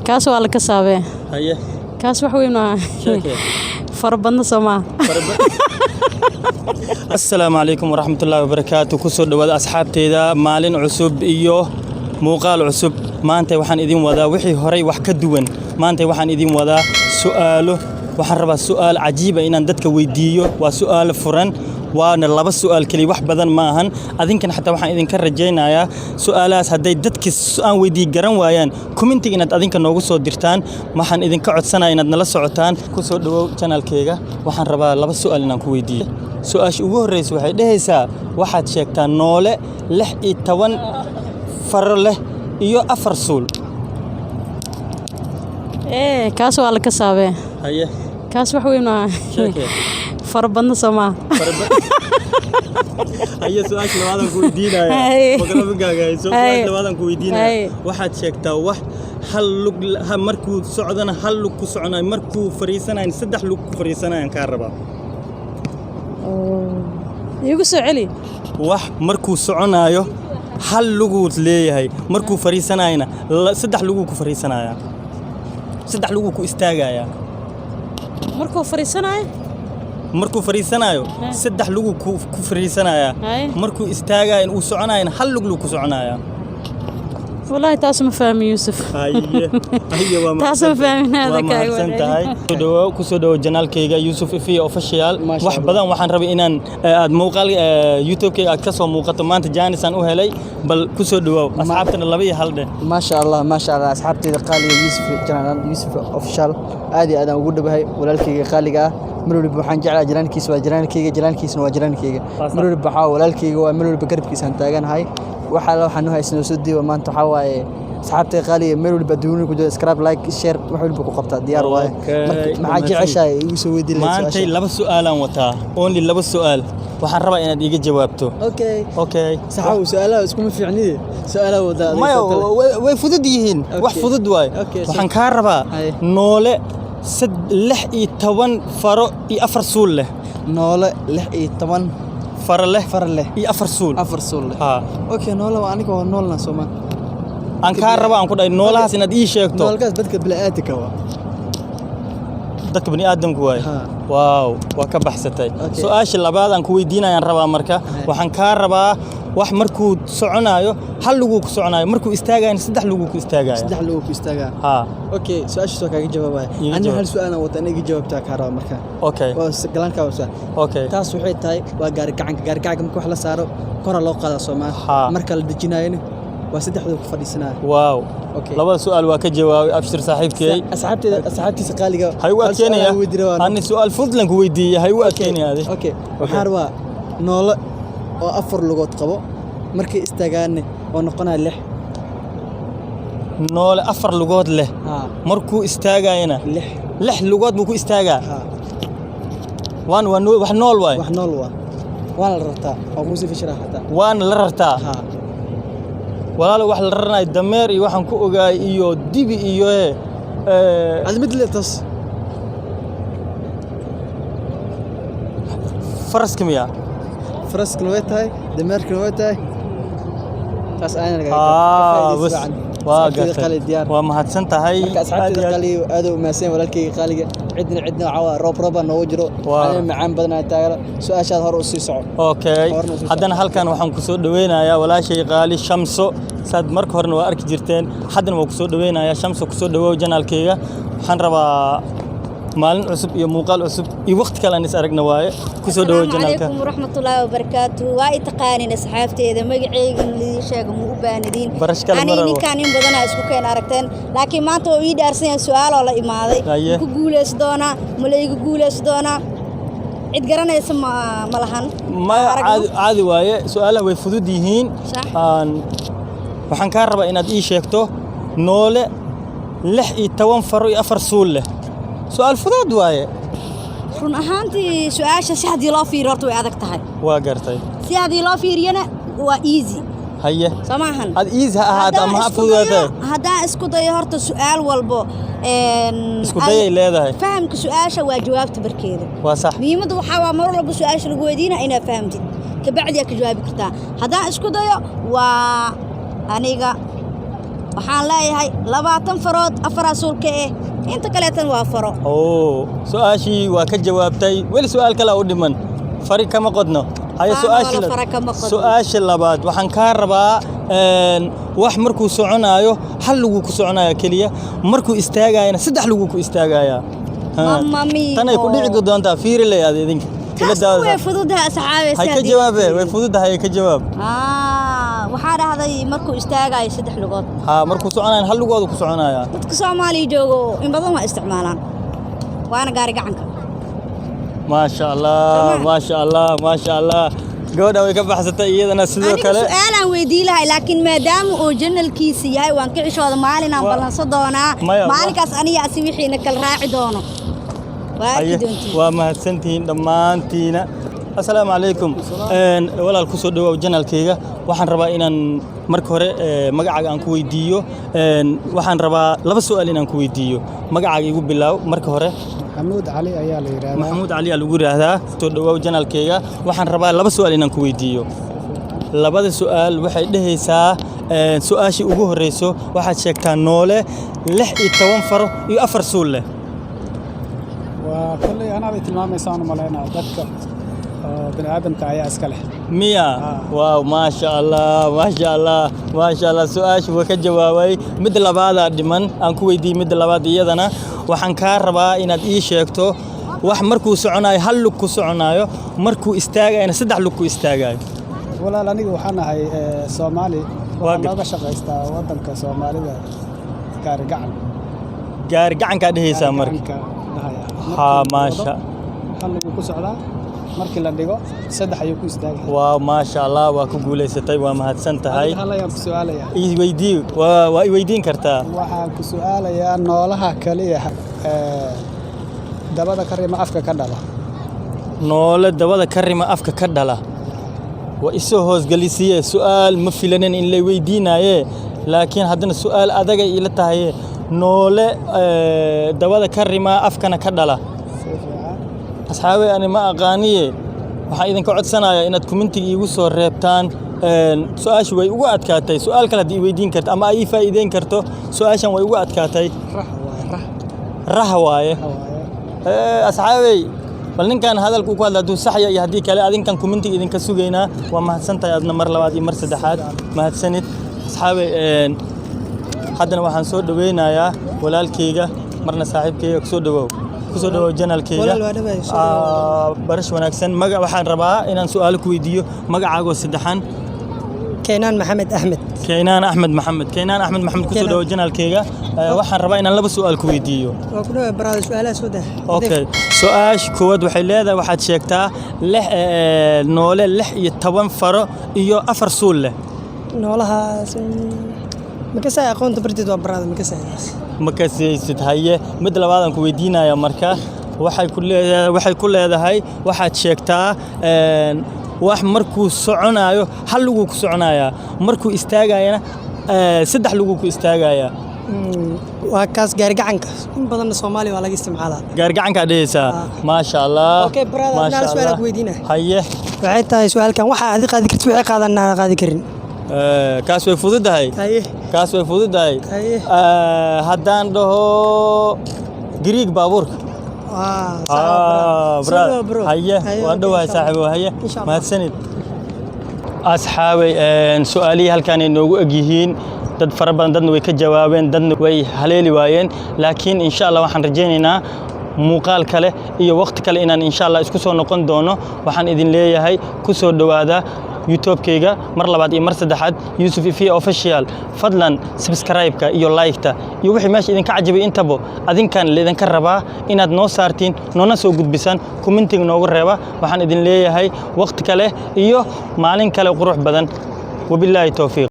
kaas waa la ka saabee haye kaas wax weyn waa sheekay farbadna Soomaa assalaamu calaykum waraxmatullaahi wabarakaatu ku soo dhawaada asxaabteeda maalin cusub iyo muuqaal cusub maanta waxaan idin wadaa wixii horay wax ka duwan maanta waxaan idin wadaa su'aalo waxaan rabaa su'aal cajiib ah inaan dadka weydiiyo waa su'aal furan waana laba su'aal kali wax badan ma ahan adinkan xataa waxaan idin ka rajaynayaa su'aalahaas haday dadkii aan weydii garan waayaan commenting inaad adinka noogu soo dirtaan waxaan idin ka codsanayaa inaad nala socotaan ku soo dhawow channelkayga waxaan rabaa laba su'aal inaan ku weydiiyo su'aasha ugu horeysa waxay dhahaysaa waxaad sheegtaa noole 16 faro leh iyo 4 suul kaas waa la ka saabee haye kaas wax weyn waa sheekay farbadna Soomaa haye su'aasha labaadan ku weydiinaya magaalada su'aasha labaadan ku weydiinaya waxaad sheegtaa wax hal lug markuu socdana hal lug ku soconayo markuu fariisanayo 3 lug ku fariisanayo ka rabaa igu soo celi wax markuu soconayo hal lugu leeyahay markuu fariisanayna 3 lugu ku fariisanaya 3 lugu ku istaagaya markuu fariisanayo 3 lugu ku fariisanaya markuu istaagayo uu soconayo hal lug ku soconaya والله تاسو ما فاهم يوسف ايوه ما تاسو فاهمين هذا كاي ku soo dhawo channelkayga Yusuf Ifi official wax badan waxaan rabay inaan aad muuqaal YouTube-kayga aad ka soo muuqato maanta Janisan u helay bal ku soo dhawo asxaabtana laba iyo hal ما شاء الله asxaabtayda qaaliga Yusuf official aad iyo aad ugu dhabahay walaalkayga qaaliga marwalba waxaan jeclaa jiraankiisna waa jiraankayga marwalba waxa walaalkayga waa marwalba garabkiisa aan taaganahay waxaan u haysnaa soo diiwa maanta waxa waaye asxaabtay qaaliga marwalba duuna ku jira subscribe like share wax walba ku qabta diyaar waaye maxaa jeceshahay igu soo weydiin maanta laba su'aalan wataa only laba su'aal waxaan rabaa inaad iga jawaabto okay saxaw su'aalaha isku ma fiicnii su'aalaha wadaa way fudud yihiin wax fudud waay waxaan ka rabaa noole 16 faro iyo 4 suul leh noole 16 faro leh iyo 4 suul ha okay noole waa aniga waa noolna Soomaa aan ka rabaa aan ku dhahay noolahaas inaad ii sheegto noolkaas dadka bini'aadamka waa dadka bini'aadamku waay waaw waa ka baxsatay su'aasha labaad aan ku weydiinayaan rabaa marka waxaan ka rabaa wax markuu soconayo hal lugu ku soconayo markuu istaagayo 3 lugu ku istaagayo 3 lugu ku istaagayo ha okay su'aasha soo kaaga jawaabay aniga hal su'aal aan wataa aniga jawaabta ka rabaa marka okay waa galanka waa okay taas waxay tahay waa gaari gacanka marka wax la saaro kor loo qaado Soomaa marka la dejinayo waa 3 ku fadhiisanaa waaw laba su'aal waa ka jawaabay abshir saaxiibkay asxaabtiisa qaaliga hay u adkeenaya ani su'aal fudlan ku weydiiyay hay u adkeenaya okay waxaan rabaa noole oo 4 lugood qabo markay istaagaan oo noqonaa 6 noole 4 lugood leh markuu istaagayna 6 lugood buu ku istaagaa waan wax nool waay waan la rartaa oo muuse fishra hata waan la rartaa walaal wax la rarnay dameer iyo waxaan ku ogaay iyo dibi iyo mid leetas faraska miya faraska way tahay dameerka way tahay taas ayna laga waa mahadsan tahay asxaabtayda qaaliga aad u maaseen walaalkayga qaaliga cidna caawa roob noogu jiro aan macaan badan taagala su'aashaad hor u sii soco okay haddana halkan waxaan ku soo dhaweynayaa walaashay qaali Shamso saad marka horena waa arki jirteen haddana waan ku soo dhaweynayaa Shamso ku soo dhawow channelkayga waxaan rabaa maalin cusub iyo muuqaal cusub iyo waqti kale aan is aragna waaye ku soo dhawow channelka alaykum waraxmatullaahi wabarakaatuh waa itaqaanina asxaabteeda magacayga li sheego mu u baanidin ani ninkan in badan isku keen aragteen laakiin maanta oo ii dhaarsan su'aal oo la imaaday ku guuleys doona malaygu guuleys doona cid garanaysa ma lahan ma caadi waaye su'aalaha way fudud yihiin waxaan ka rabaa inaad ii sheegto noole 16 faro iyo 4 suul leh su'aal fudud waaye run ahaantii su'aasha si hadii loo fiiriyo horta way adag tahay waa gartay si hadii loo fiiriyana waa easy haye samahan ad easy ahaata ama fududaatay hadaa isku dayo horta su'aal walbo isku dayay leedahay fahamka su'aasha waa jawaabta barkeeda waa sax muhiimadu waxa waa mar walba su'aasha lagu weydiina inaad fahamtid ka bacdi ka jawaabi kartaa hadaa isku dayo waa aniga waxaan leeyahay 20 farood 4 asuulka inta kaleetan waa faro su'aashii waa ka jawaabtay weli su'aal kale u dhiman fari kama qodno haya su'aasha labaad waxaan ka rabaa wax markuu soconaayo hal lagu ku soconaya kaliya markuu istaagayna saddex lagu ku istaagaya tanay ku dhici doontaa fiirilay aad idinka way fududahay asxaabe hay ka jawaabe way fududahay ka jawaab waxaa dhahday markuu istaagayo saddex lugood markuu soconaayo hal lugood ku soconaya dadka Soomaaliya joogo in badan waa isticmaalaan waana gaari gacanka ما شاء الله ما شاء الله ما شاء الله gabadha way ka baxsatay iyadana sidoo kale su'aalan weydii lahay laakiin maadaama uu janalkiisa yahay waan ka cishooda maalin aan balanso doonaa maalinkaas aniga asi wixiina kala raaci doono waa mahadsantihiin dhammaantiina assalaamu calaykum walaal ku soo dhawow janalkayga waxaan rabaa inaan marka hore magacaaga aan ku weydiiyo waxaan rabaa laba su'aal inaan ku weydiiyo magacaaga igu bilaaw marka hore محمود علي ayaa la yiraahdaa محمود علي lagu yiraahdaa soo dhawow janalkayga waxaan rabaa laba su'aal inaan ku weydiiyo labada su'aal waxay dhahaysaa su'aashii ugu horeyso waxaad sheegtaa noole 16 faro iyo 4 suul leh waa kulay ana ay tilmaamaysan maleena dadka bani aadamka ayaa iska leh miya waaw ma sha Allah ma sha Allah ma sha Allah su'aashii waa ka jawaabay mid labaad dhiman aan ku weydiiyay mid labaad iyadana waxaan ka rabaa inaad ii sheegto wax markuu soconayo hal lug ku soconayo markuu istaagayna saddex lug ku istaagayo walaal aniga waxaan ahay Soomaali waxaan laga shaqaystaa wadanka Soomaalida gaari gacan ka dhehaysaa marka ma sha hal lug ku socdaa markii la dhigo saddex ayuu ku istaagay waaw ma sha Allah waa ku guuleysatay waa mahadsan tahay hal ayaan ku su'aalaya ii weydii waa ii weydiin kartaa waxaan ku su'aalayaa noolaha kaliya dabada karima afka ka dhala noole dabada karima afka ka dhala waa isoo hoos galisiye su'aal ma filanin in la weydiinaye laakiin haddana su'aal adag ay ila tahay noole dabada karima afkana ka dhala asxaabe ani ma aqaaniye waxaan idinka codsanayaa inaad commentiga iigu soo reebtaan su'aashu way ugu adkaatay su'aal kale hadii weydiin karto ama ay faa'iideyn karto su'aashan way ugu adkaatay rah waaye asxaabe bal ninkan hadalku ku hadla duu saxya iyo hadii kale adinkan commentiga idinka sugeynaa waa mahadsantahay adna mar labaad iyo mar saddexaad mahadsanid asxaabe haddana waxaan soo dhaweynayaa walaalkayga marna saaxiibkayga kusoo dhawow janalkayga barash wanaagsan waxaan rabaa inaan su'aalo ku weydiiyo magacaaga saddexan كينان محمد أحمد كينان أحمد محمد kusoo dhawow janalkayga waxaan rabaa inaan laba su'aal ku weydiiyo وكنا براد سؤالات سوداء okay su'aash koowaad waxay leedahay waxaad sheegtaa noole 16 faro iyo 4 suul leh noolaha makasay aqoonta bartid waa barada makasaysid haye mid labaad aan ku weydiinaya marka waxay ku leedahay waxaad sheegtaa wax markuu soconayo hal lugu ku soconaya markuu istaagayna saddex lugu ku istaagaya waa kaas gaari gacanka in badan Soomaaliya waa laga isticmaalaa gaari gacanka dhaysa ma sha Allah okay brother ana su'aal ku weydiinaa haye waxay tahay su'aalkan waxa aad qaadi kartid waxay qaadanaa qaadi karin kaas way fududahay kaas way fududahay haddaan dhaho Greek baabuurka bro haye waan dhawahay saaxiibo haye mahadsanid asxaabay su'aalihi halkaan ay noogu eg yihiin dad fara badan dadna way ka jawaabeen dadna way haleeli waayeen laakiin insha Allah waxaan rajaynaynaa muuqaal kale iyo waqti kale inaan insha Allah isku soo noqon doono waxaan idin leeyahay ku soo dhawaada YouTube-kayga mar labaad iyo mar saddexaad Yusuf Ifi official fadlan subscribe-ka iyo like-ta iyo wixii meesha idinka cajabay intaba adinkan leedanka rabaa inaad noo saartiin noona soo gudbisan commenting noogu reeba waxaan idin leeyahay waqti kale iyo maalin kale qurux badan wabillahi tawfiiq